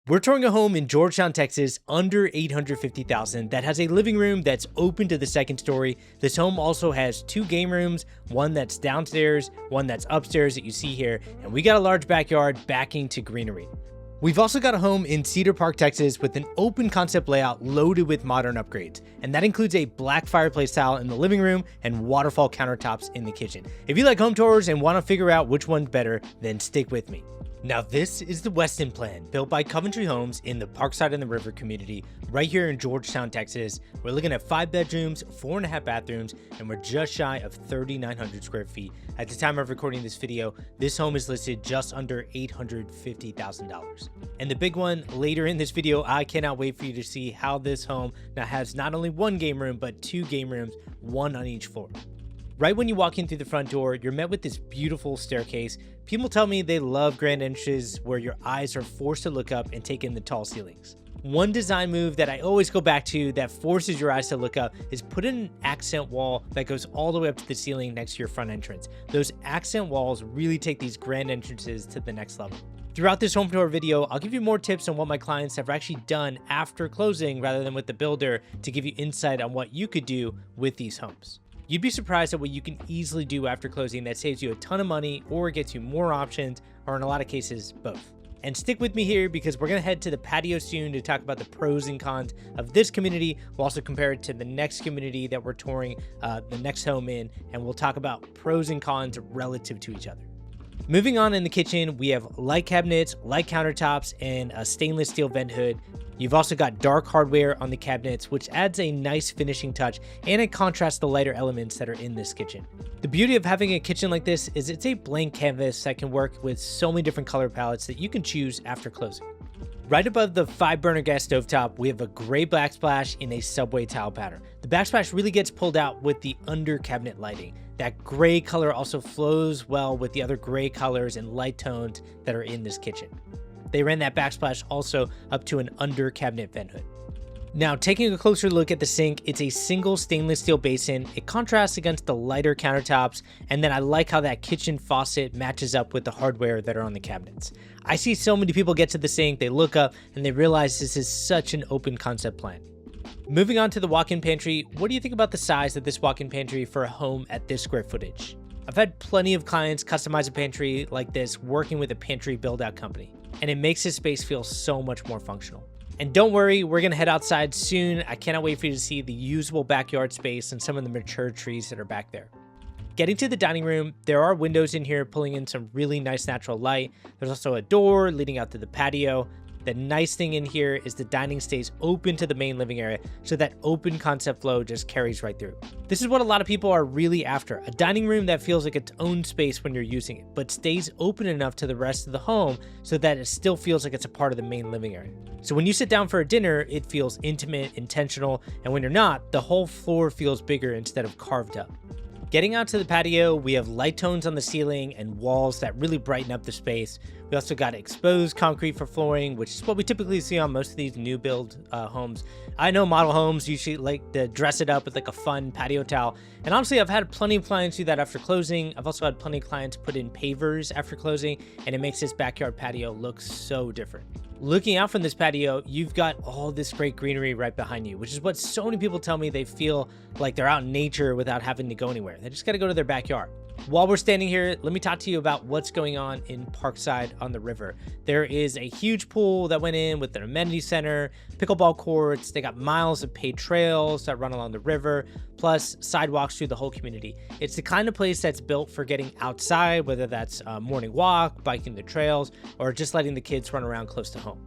We're touring a home in Georgetown, Texas, under $850,000 that has a living room that's open to the second story. This home also has 2 game rooms, one that's downstairs, one that's upstairs that you see here, and we got a large backyard backing to greenery. We've also got a home in Cedar Park, Texas with an open concept layout loaded with modern upgrades, and that includes a black fireplace tile in the living room and waterfall countertops in the kitchen. If you like home tours and want to figure out which one's better, then stick with me. Now this is the Weston plan, built by Coventry Homes in the Parkside and the River community, right here in Georgetown, Texas. We're looking at 5 bedrooms, 4.5 bathrooms, and we're just shy of 3,900 square feet. At the time of recording this video, this home is listed just under $850,000. And the big one, later in this video, I cannot wait for you to see how this home now has not only 1 game room, but 2 game rooms, 1 on each floor. Right when you walk in through the front door, you're met with this beautiful staircase. People tell me they love grand entrances where your eyes are forced to look up and take in the tall ceilings. One design move that I always go back to that forces your eyes to look up is put in an accent wall that goes all the way up to the ceiling next to your front entrance. Those accent walls really take these grand entrances to the next level. Throughout this home tour video, I'll give you more tips on what my clients have actually done after closing rather than with the builder to give you insight on what you could do with these homes. You'd be surprised at what you can easily do after closing that saves you a ton of money or gets you more options, or in a lot of cases, both. And stick with me here because we're going to head to the patio soon to talk about the pros and cons of this community. We'll also compare it to the next community that we're touring the next home in, and we'll talk about pros and cons relative to each other. Moving on, in the kitchen, we have light cabinets, light countertops, and a stainless steel vent hood. You've also got dark hardware on the cabinets, which adds a nice finishing touch, and it contrasts the lighter elements that are in this kitchen. The beauty of having a kitchen like this is it's a blank canvas that can work with so many different color palettes that you can choose after closing. Right above the 5-burner gas stovetop, we have a gray backsplash in a subway tile pattern. The backsplash really gets pulled out with the under cabinet lighting. That gray color also flows well with the other gray colors and light tones that are in this kitchen. They ran that backsplash also up to an under cabinet vent hood. Now, taking a closer look at the sink, it's a single stainless steel basin. It contrasts against the lighter countertops, and then I like how that kitchen faucet matches up with the hardware that are on the cabinets. I see so many people get to the sink, they look up, and they realize this is such an open concept plan. Moving on to the walk-in pantry, what do you think about the size of this walk-in pantry for a home at this square footage? I've had plenty of clients customize a pantry like this working with a pantry build-out company, and it makes this space feel so much more functional. And don't worry, we're gonna head outside soon. I cannot wait for you to see the usable backyard space and some of the mature trees that are back there. Getting to the dining room, there are windows in here pulling in some really nice natural light. There's also a door leading out to the patio. The nice thing in here is the dining stays open to the main living area, so that open concept flow just carries right through. This is what a lot of people are really after, a dining room that feels like its own space when you're using it, but stays open enough to the rest of the home so that it still feels like it's a part of the main living area. So when you sit down for a dinner, it feels intimate, intentional, and when you're not, the whole floor feels bigger instead of carved up. Getting out to the patio, we have light tones on the ceiling and walls that really brighten up the space. We also got exposed concrete for flooring, which is what we typically see on most of these new build homes. I know model homes usually like to dress it up with like a fun patio tile. And honestly, I've had plenty of clients do that after closing. I've also had plenty of clients put in pavers after closing, and it makes this backyard patio look so different. Looking out from this patio, you've got all this great greenery right behind you, which is what so many people tell me they feel like they're out in nature without having to go anywhere. They just got to go to their backyard. While we're standing here, let me talk to you about what's going on in Parkside on the river. There is a huge pool that went in with an amenity center, pickleball courts. They got miles of paved trails that run along the river, plus sidewalks through the whole community. It's the kind of place that's built for getting outside, whether that's a morning walk, biking the trails, or just letting the kids run around close to home.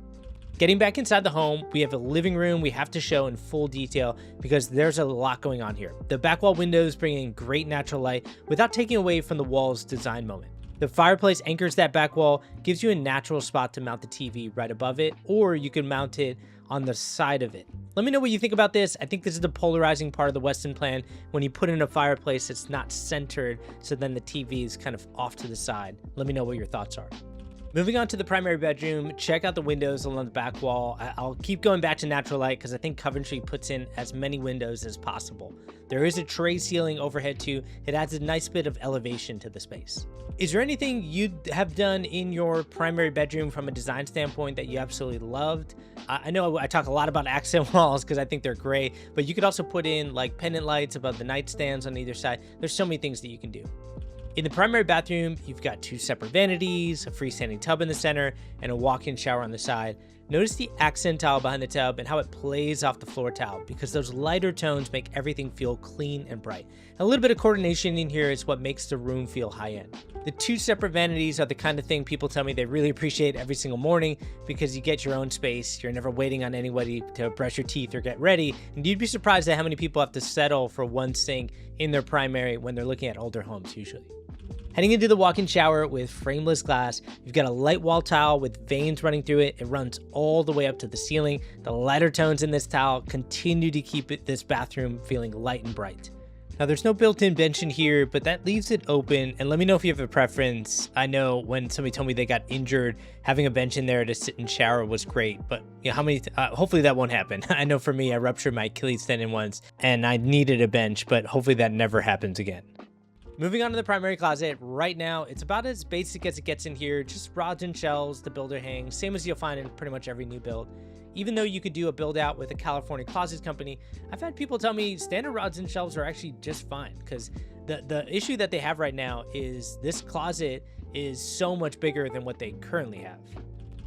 Getting back inside the home, we have a living room we have to show in full detail because there's a lot going on here. The back wall windows bring in great natural light without taking away from the wall's design moment. The fireplace anchors that back wall, gives you a natural spot to mount the TV right above it, or you can mount it on the side of it. Let me know what you think about this. I think this is the polarizing part of the Weston plan. When you put in a fireplace, it's not centered, so then the TV is kind of off to the side. Let me know what your thoughts are. Moving on to the primary bedroom, check out the windows along the back wall. I'll keep going back to natural light because I think Coventry puts in as many windows as possible. There is a tray ceiling overhead too. It adds a nice bit of elevation to the space. Is there anything you'd have done in your primary bedroom from a design standpoint that you absolutely loved? I know I talk a lot about accent walls because I think they're great, but you could also put in like pendant lights above the nightstands on either side. There's so many things that you can do. In the primary bathroom, you've got 2 separate vanities, a freestanding tub in the center, and a walk-in shower on the side. Notice the accent tile behind the tub and how it plays off the floor tile because those lighter tones make everything feel clean and bright. A little bit of coordination in here is what makes the room feel high-end. The 2 separate vanities are the kind of thing people tell me they really appreciate every single morning because you get your own space. You're never waiting on anybody to brush your teeth or get ready. And you'd be surprised at how many people have to settle for one sink in their primary when they're looking at older homes usually. Heading into the walk-in shower with frameless glass, you've got a light wall tile with veins running through it. It runs all the way up to the ceiling. The lighter tones in this tile continue to keep this bathroom feeling light and bright. Now there's no built-in bench in here, but that leaves it open, and let me know if you have a preference. I know when somebody told me they got injured, having a bench in there to sit and shower was great, but you know, hopefully that won't happen. I know for me, I ruptured my Achilles tendon once, and I needed a bench, but hopefully that never happens again. Moving on to the primary closet, right now, it's about as basic as it gets in here, just rods and shelves, the builder hangs, same as you'll find in pretty much every new build. Even though you could do a build out with a California closets company, I've had people tell me standard rods and shelves are actually just fine because the issue that they have right now is this closet is so much bigger than what they currently have.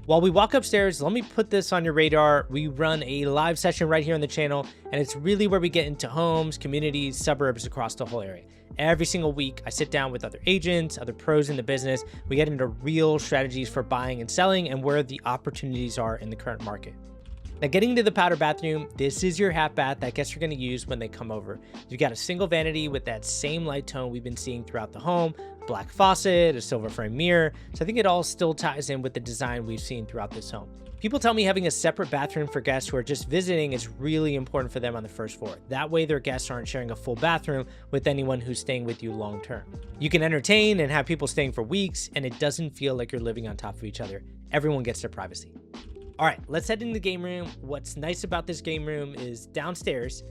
While we walk upstairs, let me put this on your radar. We run a live session right here on the channel, and it's really where we get into homes, communities, suburbs across the whole area. Every single week, I sit down with other agents, other pros in the business. We get into real strategies for buying and selling and where the opportunities are in the current market. Now, getting into the powder bathroom, this is your half bath that guests are going to use when they come over. You've got a single vanity with that same light tone we've been seeing throughout the home, black faucet, a silver frame mirror. So I think it all still ties in with the design we've seen throughout this home. People tell me having a separate bathroom for guests who are just visiting is really important for them on the first floor. That way their guests aren't sharing a full bathroom with anyone who's staying with you long term. You can entertain and have people staying for weeks, and it doesn't feel like you're living on top of each other. Everyone gets their privacy. All right, let's head into the game room. What's nice about this game room is downstairs,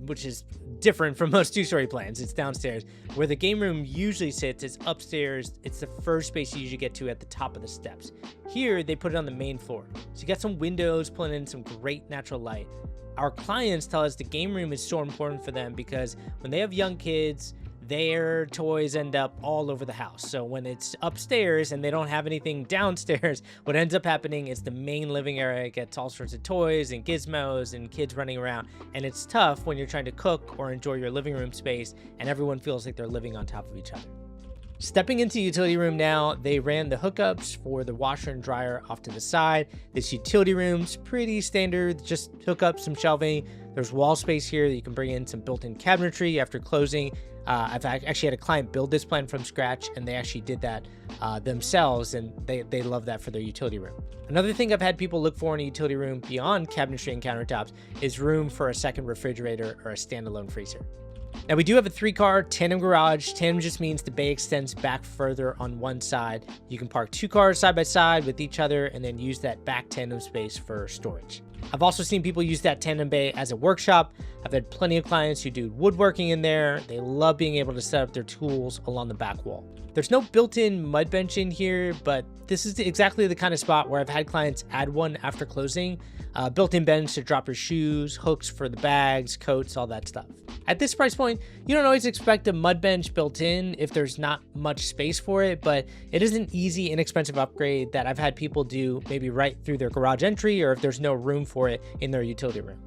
which is different from most 2-story plans. It's downstairs. Where the game room usually sits is upstairs. It's the first space you usually get to at the top of the steps. Here, they put it on the main floor. So you got some windows pulling in some great natural light. Our clients tell us the game room is so important for them because when they have young kids, their toys end up all over the house. So when it's upstairs and they don't have anything downstairs, what ends up happening is the main living area gets all sorts of toys and gizmos and kids running around. And it's tough when you're trying to cook or enjoy your living room space and everyone feels like they're living on top of each other. Stepping into the utility room now, they ran the hookups for the washer and dryer off to the side. This utility room's pretty standard, just hook up some shelving. There's wall space here that you can bring in some built-in cabinetry after closing. I've actually had a client build this plan from scratch, and they actually did that themselves, and they love that for their utility room. Another thing I've had people look for in a utility room beyond cabinetry and countertops is room for a second refrigerator or a standalone freezer. Now, we do have a 3-car tandem garage. Tandem just means the bay extends back further on one side. You can park 2 cars side by side with each other and then use that back tandem space for storage. I've also seen people use that tandem bay as a workshop. I've had plenty of clients who do woodworking in there. They love being able to set up their tools along the back wall. There's no built-in mud bench in here, but this is exactly the kind of spot where I've had clients add one after closing. Built-in bench to drop your shoes, hooks for the bags, coats, all that stuff. At this price point, you don't always expect a mud bench built in if there's not much space for it, but it is an easy, inexpensive upgrade that I've had people do maybe right through their garage entry or if there's no room for it in their utility room.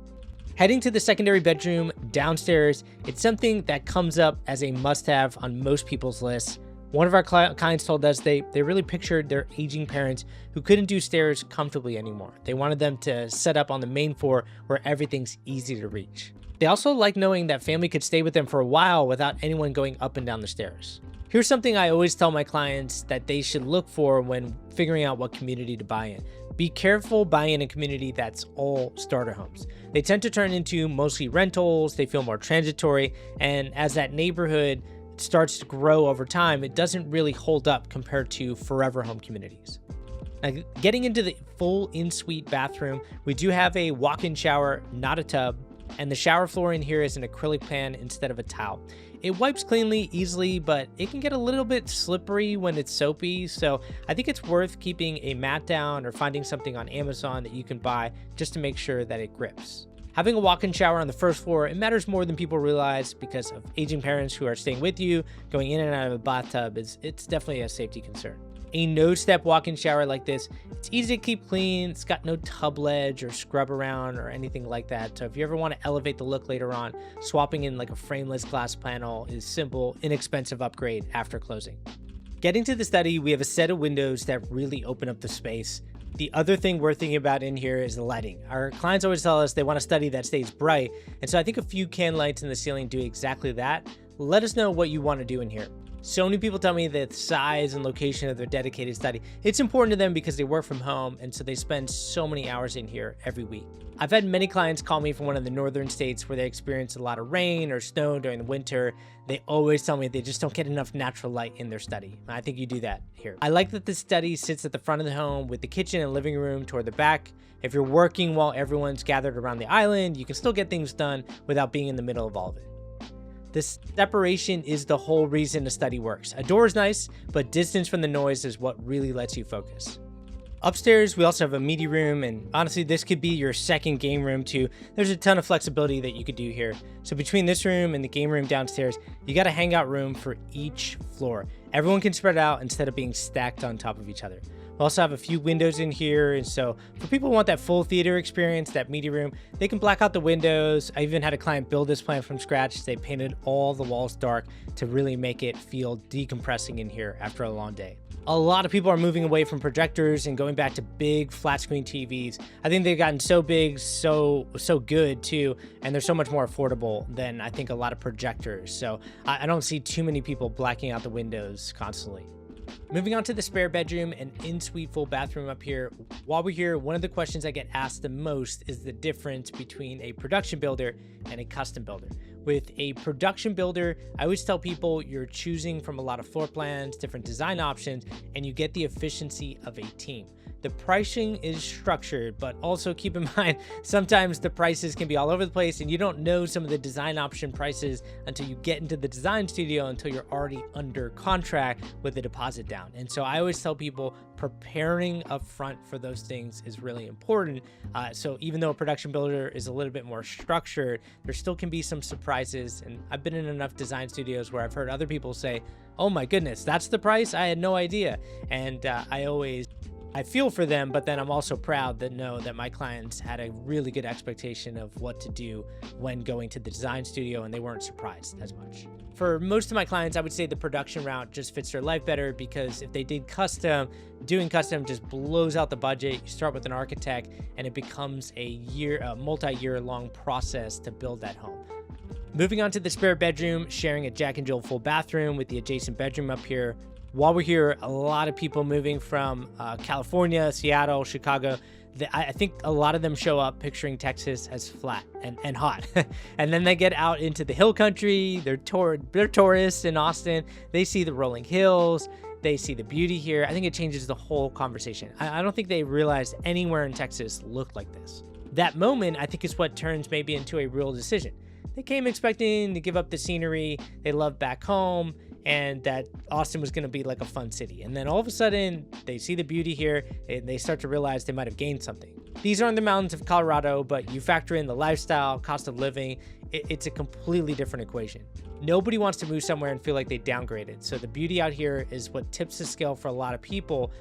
Heading to the secondary bedroom downstairs, it's something that comes up as a must-have on most people's lists. One of our clients told us they really pictured their aging parents who couldn't do stairs comfortably anymore. They wanted them to set up on the main floor where everything's easy to reach. They also like knowing that family could stay with them for a while without anyone going up and down the stairs. Here's something I always tell my clients that they should look for when figuring out what community to buy in. Be careful buying in a community that's all starter homes. They tend to turn into mostly rentals, they feel more transitory, and as that neighborhood, starts to grow over time, it doesn't really hold up compared to forever home communities. Now, getting into the full in-suite bathroom, we do have a walk-in shower, not a tub, and the shower floor in here is an acrylic pan instead of a towel. It wipes cleanly, easily, but it can get a little bit slippery when it's soapy, so I think it's worth keeping a mat down or finding something on Amazon that you can buy just to make sure that it grips. Having a walk-in shower on the first floor, it matters more than people realize because of aging parents who are staying with you. Going in and out of a bathtub it's definitely a safety concern. A no-step walk-in shower like this, it's easy to keep clean. It's got no tub ledge or scrub around or anything like that. So if you ever want to elevate the look later on, swapping in like a frameless glass panel is simple, inexpensive upgrade after closing. Getting to the study, we have a set of windows that really open up the space. The other thing we're thinking about in here is the lighting. Our clients always tell us they want a study that stays bright, and so I think a few can lights in the ceiling do exactly that. Let us know what you want to do in here. So many people tell me that the size and location of their dedicated study, it's important to them because they work from home, and so they spend so many hours in here every week. I've had many clients call me from one of the northern states where they experience a lot of rain or snow during the winter. They always tell me they just don't get enough natural light in their study. I think you do that here. I like that the study sits at the front of the home with the kitchen and living room toward the back. If you're working while everyone's gathered around the island, you can still get things done without being in the middle of all of it. This separation is the whole reason the study works. A door is nice, but distance from the noise is what really lets you focus. Upstairs, we also have a media room, and honestly, this could be your second game room too. There's a ton of flexibility that you could do here. So between this room and the game room downstairs, you got a hangout room for each floor. Everyone can spread out instead of being stacked on top of each other. We also have a few windows in here, and so for people who want that full theater experience, that media room, they can black out the windows. I even had a client build this plan from scratch. They painted all the walls dark to really make it feel decompressing in here after a long day. A lot of people are moving away from projectors and going back to big flat screen TVs. I think they've gotten so big, so good too, and they're so much more affordable than I think a lot of projectors. So I don't see too many people blacking out the windows constantly. Moving on to the spare bedroom and in-suite full bathroom up here. While we're here, one of the questions I get asked the most is the difference between a production builder and a custom builder. With a production builder, I always tell people you're choosing from a lot of floor plans, different design options, and you get the efficiency of a team. The pricing is structured, but also keep in mind, sometimes the prices can be all over the place and you don't know some of the design option prices until you get into the design studio, until you're already under contract with the deposit down. And so I always tell people preparing up front for those things is really important. So even though a production builder is a little bit more structured, there still can be some surprises. And I've been in enough design studios where I've heard other people say, oh my goodness, that's the price? I had no idea. And I feel for them, but then I'm also proud to know that my clients had a really good expectation of what to do when going to the design studio, and they weren't surprised as much. For most of my clients, I would say the production route just fits their life better because if they did custom, doing custom just blows out the budget. You start with an architect and it becomes a multi-year long process to build that home. Moving on to the spare bedroom, sharing a Jack and Jill full bathroom with the adjacent bedroom up here. While we're here, a lot of people moving from California, Seattle, Chicago. I think a lot of them show up picturing Texas as flat and hot. And then they get out into the hill country. They're tourists in Austin. They see the rolling hills. They see the beauty here. I think it changes the whole conversation. I don't think they realized anywhere in Texas looked like this. That moment, I think, is what turns maybe into a real decision. They came expecting to give up the scenery they love back home, and that Austin was going to be like a fun city. And then all of a sudden, they see the beauty here, and they start to realize they might have gained something. These aren't the mountains of Colorado, but you factor in the lifestyle, cost of living, it's a completely different equation. Nobody wants to move somewhere and feel like they downgraded. So the beauty out here is what tips the scale for a lot of people,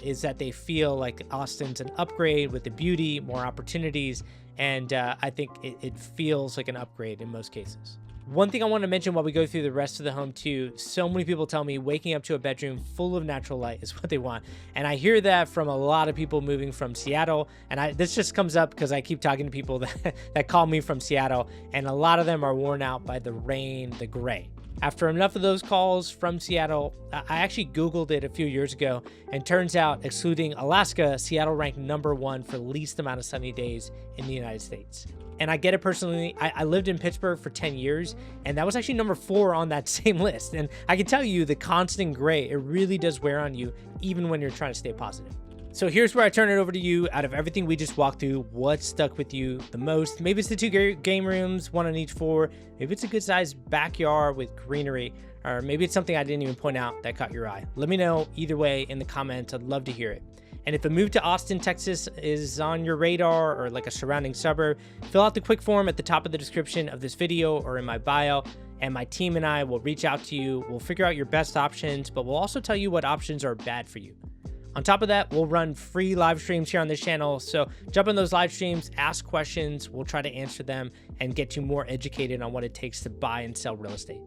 is that they feel like Austin's an upgrade with the beauty, more opportunities, and I think it feels like an upgrade in most cases. One thing I want to mention while we go through the rest of the home too, so many people tell me waking up to a bedroom full of natural light is what they want. And I hear that from a lot of people moving from Seattle. And this just comes up because I keep talking to people that call me from Seattle, and a lot of them are worn out by the rain, the gray. After enough of those calls from Seattle, I actually Googled it a few years ago, and turns out, excluding Alaska, Seattle ranked #1 for least amount of sunny days in the United States. And I get it personally. I lived in Pittsburgh for 10 years, and that was actually #4 on that same list. And I can tell you the constant gray, it really does wear on you, even when you're trying to stay positive. So here's where I turn it over to you. Out of everything we just walked through, what stuck with you the most? Maybe it's the 2 game rooms, 1 on each floor. Maybe it's a good sized backyard with greenery, or maybe it's something I didn't even point out that caught your eye. Let me know either way in the comments. I'd love to hear it. And if a move to Austin, Texas is on your radar, or like a surrounding suburb, fill out the quick form at the top of the description of this video or in my bio, and my team and I will reach out to you. We'll figure out your best options, but we'll also tell you what options are bad for you. On top of that, we'll run free live streams here on this channel, so jump in those live streams, ask questions, we'll try to answer them and get you more educated on what it takes to buy and sell real estate.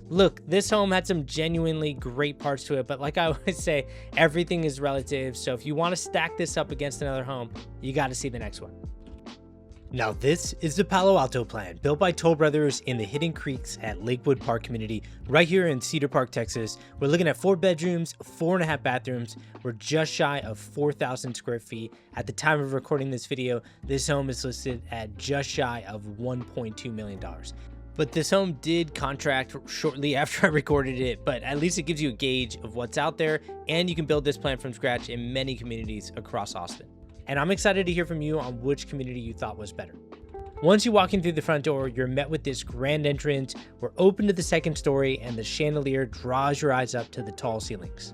Look, this home had some genuinely great parts to it, but like I always say, everything is relative, so if you want to stack this up against another home, you got to see the next one. Now this is the Palo Alto plan, built by Toll Brothers in the Hidden Creeks at Lakewood Park community, right here in Cedar Park, Texas. We're looking at 4 bedrooms, 4.5 bathrooms. We're just shy of 4,000 square feet. At the time of recording this video, this home is listed at just shy of $1.2 million. But this home did contract shortly after I recorded it, but at least it gives you a gauge of what's out there, and you can build this plan from scratch in many communities across Austin. And I'm excited to hear from you on which community you thought was better. Once you walk in through the front door, you're met with this grand entrance. We're open to the 2nd story, and the chandelier draws your eyes up to the tall ceilings.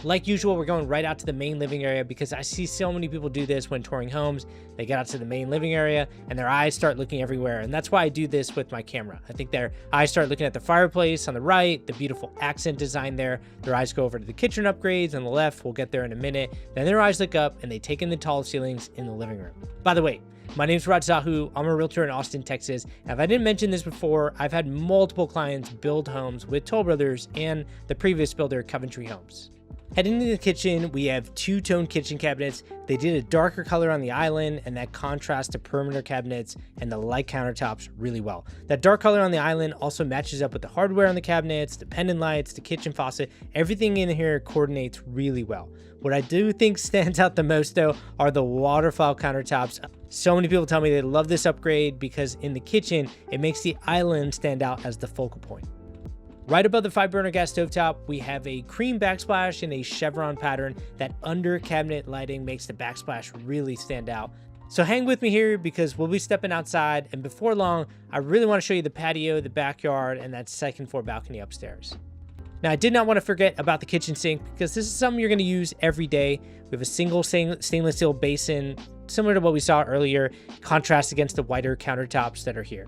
Like usual, we're going right out to the main living area because I see so many people do this when touring homes. They get out to the main living area and their eyes start looking everywhere. And that's why I do this with my camera. I think their eyes start looking at the fireplace on the right, the beautiful accent design there. Their eyes go over to the kitchen upgrades on the left. We'll get there in a minute. Then their eyes look up and they take in the tall ceilings in the living room. By the way, my name's Raj Zahu. I'm a realtor in Austin, Texas. And if I didn't mention this before, I've had multiple clients build homes with Toll Brothers and the previous builder, Coventry Homes. Heading into the kitchen, we have 2-tone kitchen cabinets. They did a darker color on the island, and that contrasts to perimeter cabinets and the light countertops really well. That dark color on the island also matches up with the hardware on the cabinets, the pendant lights, the kitchen faucet. Everything in here coordinates really well. What I do think stands out the most, though, are the waterfall countertops. So many people tell me they love this upgrade because in the kitchen, it makes the island stand out as the focal point. Right above the 5-burner gas stovetop, we have a cream backsplash in a chevron pattern. That under cabinet lighting makes the backsplash really stand out. So hang with me here because we'll be stepping outside, and before long, I really want to show you the patio, the backyard, and that 2nd floor balcony upstairs. Now, I did not want to forget about the kitchen sink because this is something you're going to use every day. We have a single stainless steel basin, similar to what we saw earlier, contrast against the whiter countertops that are here.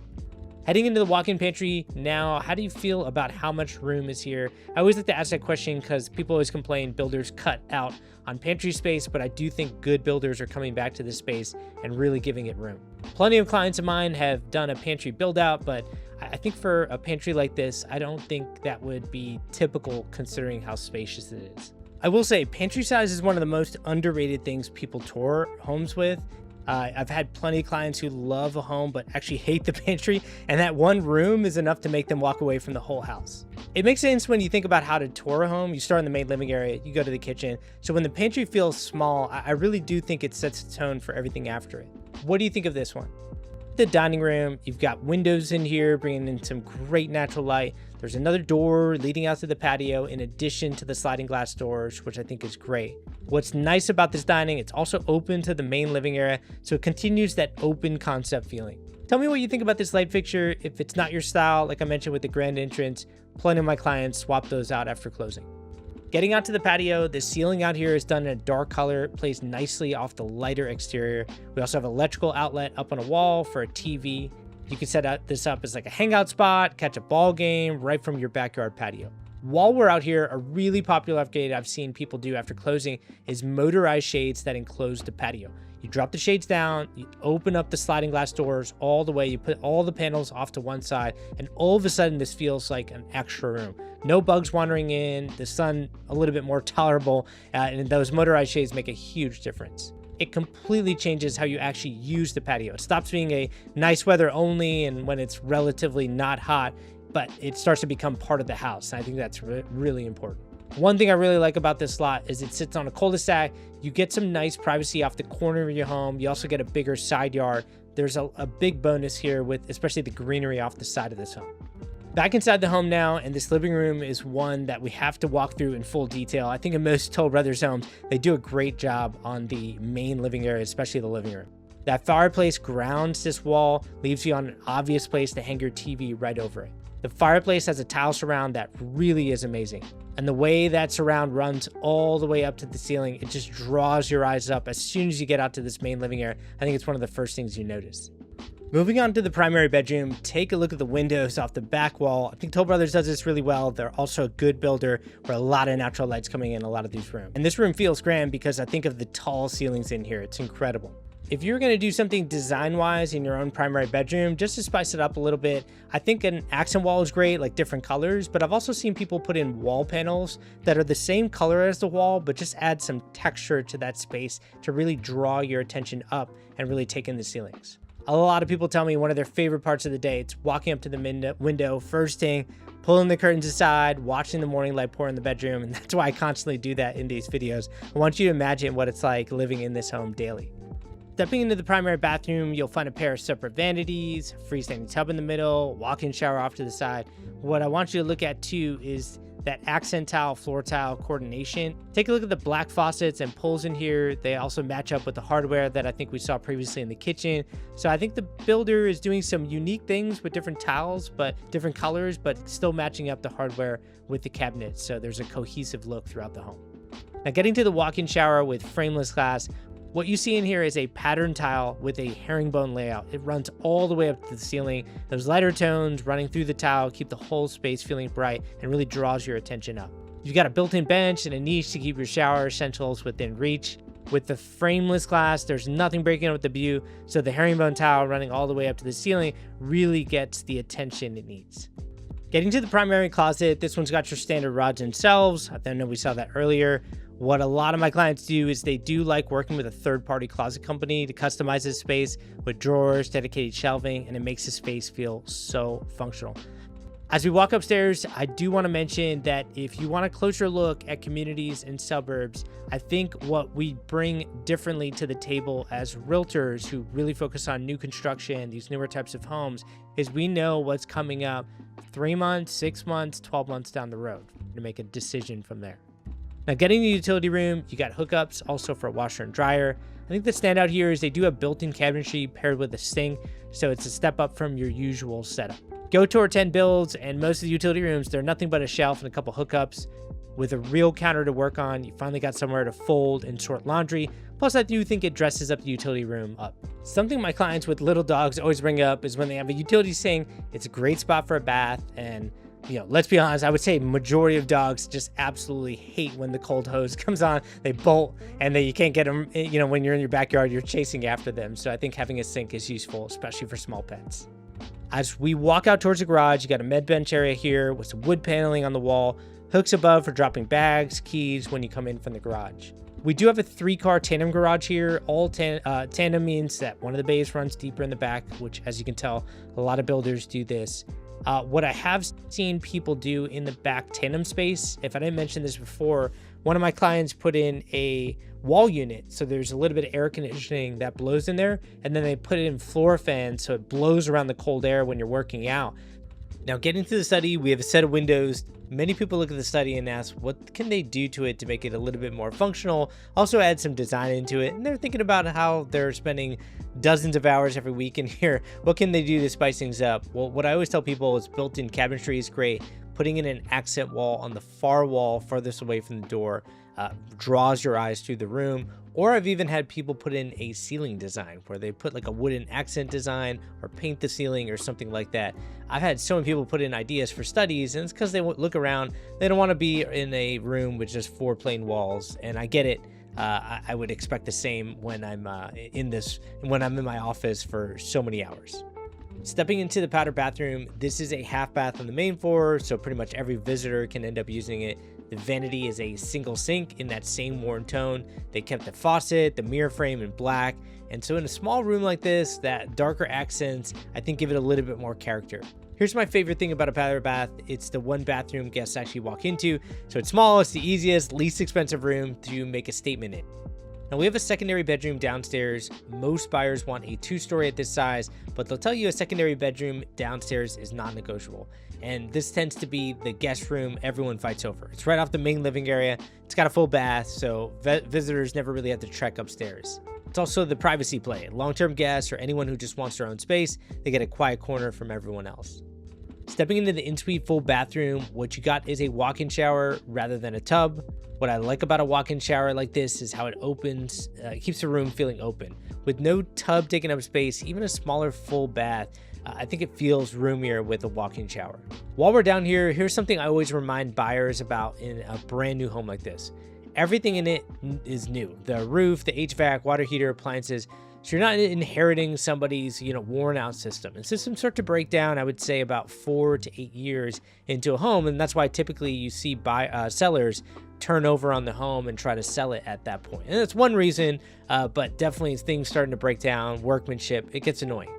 Heading into the walk-in pantry now, how do you feel about how much room is here? I always like to ask that question because people always complain builders cut out on pantry space, but I do think good builders are coming back to this space and really giving it room. Plenty of clients of mine have done a pantry build out, but I think for a pantry like this, I don't think that would be typical considering how spacious it is. I will say pantry size is one of the most underrated things people tour homes with. I've had plenty of clients who love a home but actually hate the pantry, and that one room is enough to make them walk away from the whole house. It makes sense when you think about how to tour a home. You start in the main living area, you go to the kitchen. So when the pantry feels small, I really do think it sets the tone for everything after it. What do you think of this one? The dining room, you've got windows in here bringing in some great natural light. There's another door leading out to the patio in addition to the sliding glass doors, which I think is great. What's nice about this dining, it's also open to the main living area, so it continues that open concept feeling. Tell me what you think about this light fixture. If it's not your style, like I mentioned with the grand entrance, plenty of my clients swap those out after closing. Getting out to the patio, the ceiling out here is done in a dark color. It plays nicely off the lighter exterior. We also have an electrical outlet up on a wall for a TV. You can set this up as like a hangout spot, catch a ball game right from your backyard patio. While we're out here, a really popular upgrade I've seen people do after closing is motorized shades that enclose the patio. You drop the shades down, you open up the sliding glass doors all the way, you put all the panels off to one side, and all of a sudden this feels like an extra room. No bugs wandering in, the sun a little bit more tolerable, and those motorized shades make a huge difference. It completely changes how you actually use the patio. It stops being a nice weather only, and when it's relatively not hot, but it starts to become part of the house. And I think that's really important. One thing I really like about this lot is it sits on a cul-de-sac. You get some nice privacy off the corner of your home. You also get a bigger side yard. There's a big bonus here with especially the greenery off the side of this home. Back inside the home now, and this living room is one that we have to walk through in full detail. I think in most Toll Brothers homes, they do a great job on the main living area, especially the living room. That fireplace grounds this wall, leaves you on an obvious place to hang your TV right over it. The fireplace has a tile surround that really is amazing. And the way that surround runs all the way up to the ceiling, it just draws your eyes up as soon as you get out to this main living area. I think it's one of the first things you notice. Moving on to the primary bedroom, take a look at the windows off the back wall. I think Toll Brothers does this really well. They're also a good builder where a lot of natural light's coming in a lot of these rooms. And this room feels grand because I think of the tall ceilings in here. It's incredible. If you're going to do something design-wise in your own primary bedroom, just to spice it up a little bit, I think an accent wall is great, like different colors, but I've also seen people put in wall panels that are the same color as the wall, but just add some texture to that space to really draw your attention up and really take in the ceilings. A lot of people tell me one of their favorite parts of the day, it's walking up to the window first thing, pulling the curtains aside, watching the morning light pour in the bedroom, and that's why I constantly do that in these videos. I want you to imagine what it's like living in this home daily. Stepping into the primary bathroom, you'll find a pair of separate vanities, freestanding tub in the middle, walk-in shower off to the side. What I want you to look at too is that accent tile, floor tile coordination. Take a look at the black faucets and pulls in here. They also match up with the hardware that I think we saw previously in the kitchen. So I think the builder is doing some unique things with different tiles, but different colors, but still matching up the hardware with the cabinets. So there's a cohesive look throughout the home. Now getting to the walk-in shower with frameless glass, what you see in here is a pattern tile with a herringbone layout. It runs all the way up to the ceiling. Those lighter tones running through the tile keep the whole space feeling bright and really draws your attention up. You've got a built-in bench and a niche to keep your shower essentials within reach. With the frameless glass, there's nothing breaking up with the view, so the herringbone tile running all the way up to the ceiling really gets the attention it needs. Getting to the primary closet, this one's got your standard rods and shelves. I know we saw that earlier. What a lot of my clients do is they do like working with a third-party closet company to customize this space with drawers, dedicated shelving, and it makes the space feel so functional. As we walk upstairs, I do want to mention that if you want a closer look at communities and suburbs, I think what we bring differently to the table as realtors who really focus on new construction, these newer types of homes, is we know what's coming up 3 months, 6 months, 12 months down the road to make a decision from there. Now getting the utility room, you got hookups also for a washer and dryer. I think the standout here is they do have built-in cabinetry paired with a sink, so it's a step up from your usual setup. Go tour 10 builds, and most of the utility rooms, they're nothing but a shelf and a couple hookups. With a real counter to work on, you finally got somewhere to fold and sort laundry. Plus, I do think it dresses up the utility room up. Something my clients with little dogs always bring up is when they have a utility sink, it's a great spot for a bath, and let's be honest, I would say majority of dogs just absolutely hate when the cold hose comes on. They bolt and then you can't get them, when you're in your backyard, you're chasing after them. So I think having a sink is useful, especially for small pets. As we walk out towards the garage, you got a med bench area here with some wood paneling on the wall, hooks above for dropping bags, keys when you come in from the garage. We do have a 3-car tandem garage here. All tandem means that one of the bays runs deeper in the back, which as you can tell, a lot of builders do this. What I have seen people do in the back tandem space, if I didn't mention this before, one of my clients put in a wall unit. So there's a little bit of air conditioning that blows in there, and then they put it in floor fans so it blows around the cold air when you're working out. Now getting to the study, we have a set of windows. Many people look at the study and ask, what can they do to it to make it a little bit more functional? Also add some design into it. And they're thinking about how they're spending dozens of hours every week in here. What can they do to spice things up? Well, what I always tell people is built-in cabinetry is great. Putting in an accent wall on the far wall farthest away from the door draws your eyes through the room. Or I've even had people put in a ceiling design where they put like a wooden accent design or paint the ceiling or something like that. I've had so many people put in ideas for studies, and it's because they look around. They don't want to be in a room with just 4 plain walls, and I get it. I would expect the same when I'm in my office for so many hours. Stepping into the powder bathroom, this is a half bath on the main floor, so pretty much every visitor can end up using it. The vanity is a single sink in that same warm tone. They kept the faucet, the mirror frame in black, and so in a small room like this, that darker accents, I think give it a little bit more character. Here's my favorite thing about a powder bath. It's the one bathroom guests actually walk into. So it's small, it's the easiest, least expensive room to make a statement in. Now we have a secondary bedroom downstairs. Most buyers want a 2-story at this size, but they'll tell you a secondary bedroom downstairs is non-negotiable. And this tends to be the guest room everyone fights over. It's right off the main living area. It's got a full bath, so visitors never really have to trek upstairs. It's also the privacy play. Long-term guests or anyone who just wants their own space, they get a quiet corner from everyone else. Stepping into the in-suite full bathroom, what you got is a walk-in shower rather than a tub. What I like about a walk-in shower like this is how it opens, keeps the room feeling open. With no tub taking up space, even a smaller full bath, I think it feels roomier with a walk-in shower. While we're down here, here's something I always remind buyers about in a brand new home like this. Everything in it is new. The roof, the HVAC, water heater, appliances. So you're not inheriting somebody's, worn out system. And systems start to break down, I would say, about 4 to 8 years into a home. And that's why typically you see sellers turn over on the home and try to sell it at that point. And that's one reason, but definitely things starting to break down, workmanship, it gets annoying.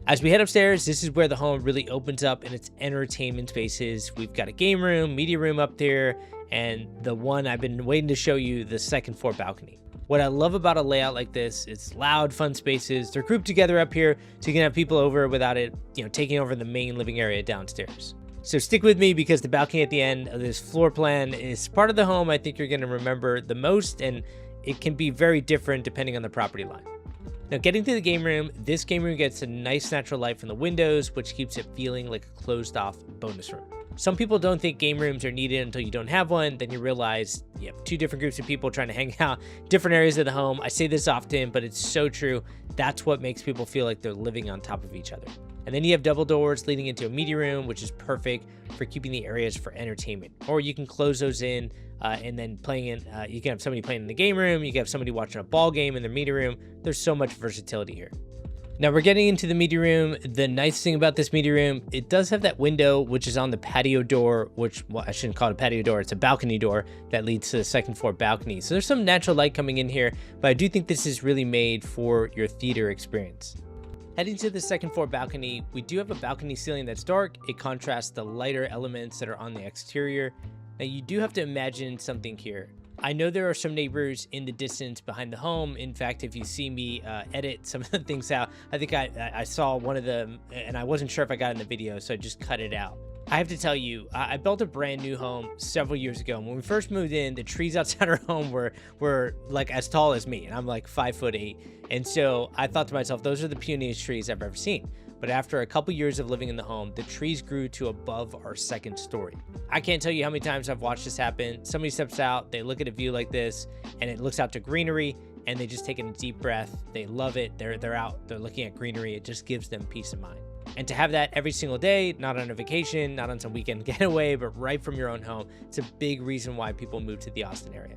As we head upstairs, this is where the home really opens up in its entertainment spaces. We've got a game room, media room up there, and the one I've been waiting to show you, the second floor balcony. What I love about a layout like this, it's loud, fun spaces. They're grouped together up here so you can have people over without it, taking over the main living area downstairs. So stick with me because the balcony at the end of this floor plan is part of the home I think you're going to remember the most, and it can be very different depending on the property line. Now getting to the game room, this game room gets a nice natural light from the windows, which keeps it feeling like a closed off bonus room. Some people don't think game rooms are needed until you don't have one. Then you realize you have 2 different groups of people trying to hang out different areas of the home. I say this often, but it's so true. That's what makes people feel like they're living on top of each other. And then you have double doors leading into a media room, which is perfect for keeping the areas for entertainment. Or you can close those in and then you can have somebody playing in the game room. You can have somebody watching a ball game in the media room. There's so much versatility here. Now we're getting into the media room. The nice thing about this media room, it does have that window, which is on the patio door, I shouldn't call it a patio door. It's a balcony door that leads to the second floor balcony. So there's some natural light coming in here, but I do think this is really made for your theater experience. Heading to the second floor balcony, we do have a balcony ceiling that's dark. It contrasts the lighter elements that are on the exterior. Now you do have to imagine something here. I know there are some neighbors in the distance behind the home. In fact, if you see me edit some of the things out, I think I saw one of them and I wasn't sure if I got in the video, so I just cut it out. I have to tell you, I built a brand new home several years ago. When we first moved in, the trees outside our home were like as tall as me, and I'm like 5'8". And so I thought to myself, those are the puniest trees I've ever seen. But after a couple years of living in the home, the trees grew to above our second story. I can't tell you how many times I've watched this happen. Somebody steps out, they look at a view like this, and it looks out to greenery, and they just take a deep breath. They love it. They're out, they're looking at greenery. It just gives them peace of mind. And to have that every single day, not on a vacation, not on some weekend getaway, but right from your own home, it's a big reason why people move to the Austin area.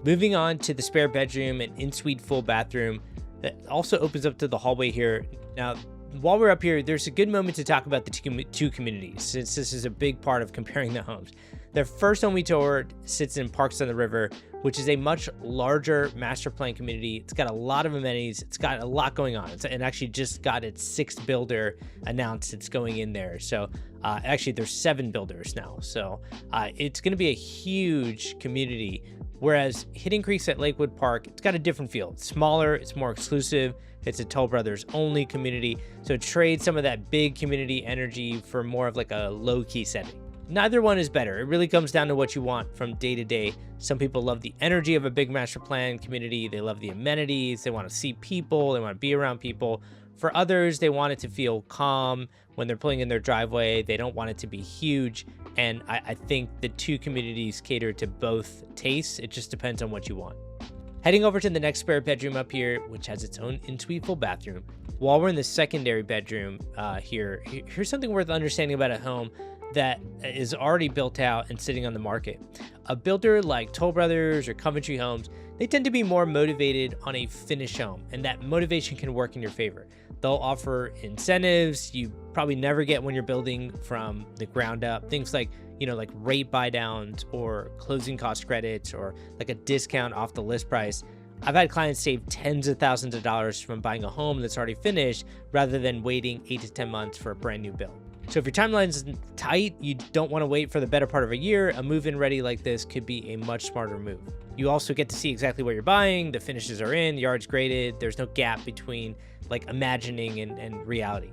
Moving on to the spare bedroom and in-suite full bathroom that also opens up to the hallway here. Now, while we're up here, there's a good moment to talk about the two communities, since this is a big part of comparing the homes. The first home we toured sits in Parkside on the river, which is a much larger master plan community. It's got a lot of amenities. It's got a lot going on. It actually just got its 6th builder announced it's going in there. So actually there's 7 builders now. So it's going to be a huge community. Whereas Hidden Creek's at Lakewood Park, it's got a different feel. It's smaller, it's more exclusive. It's a Toll Brothers only community. So trade some of that big community energy for more of like a low-key setting. Neither one is better. It really comes down to what you want from day to day. Some people love the energy of a big master plan community. They love the amenities. They want to see people. They want to be around people. For others, they want it to feel calm when they're pulling in their driveway. They don't want it to be huge. And I think the two communities cater to both tastes. It just depends on what you want. Heading over to the next spare bedroom up here, which has its own in-suite full bathroom. While we're in the secondary bedroom here's something worth understanding about a home that is already built out and sitting on the market. A builder like Toll Brothers or Coventry Homes, they tend to be more motivated on a finished home, and that motivation can work in your favor. They'll offer incentives you probably never get when you're building from the ground up. Things like, like rate buy downs or closing cost credits or like a discount off the list price. I've had clients save tens of thousands of dollars from buying a home that's already finished rather than waiting 8 to 10 months for a brand new build. So if your timeline's tight, you don't want to wait for the better part of a year, a move-in ready like this could be a much smarter move. You also get to see exactly what you're buying, the finishes are in, the yard's graded, there's no gap between like imagining and reality.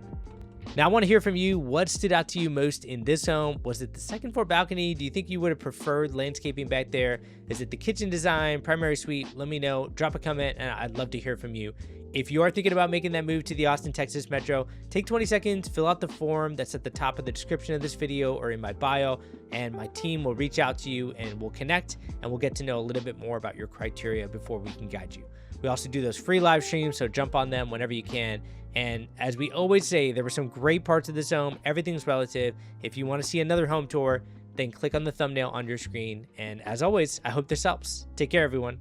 Now I want to hear from you. What stood out to you most in this home? Was it the second floor balcony? Do you think you would have preferred landscaping back there? Is it the kitchen design, primary suite? Let me know. Drop a comment and I'd love to hear from you. If you are thinking about making that move to the Austin, Texas Metro, take 20 seconds, fill out the form that's at the top of the description of this video or in my bio, and my team will reach out to you and we'll connect and we'll get to know a little bit more about your criteria before we can guide you. We also do those free live streams, so jump on them whenever you can. And as we always say, there were some great parts of this home. Everything's relative. If you want to see another home tour, then click on the thumbnail on your screen. And as always, I hope this helps. Take care, everyone.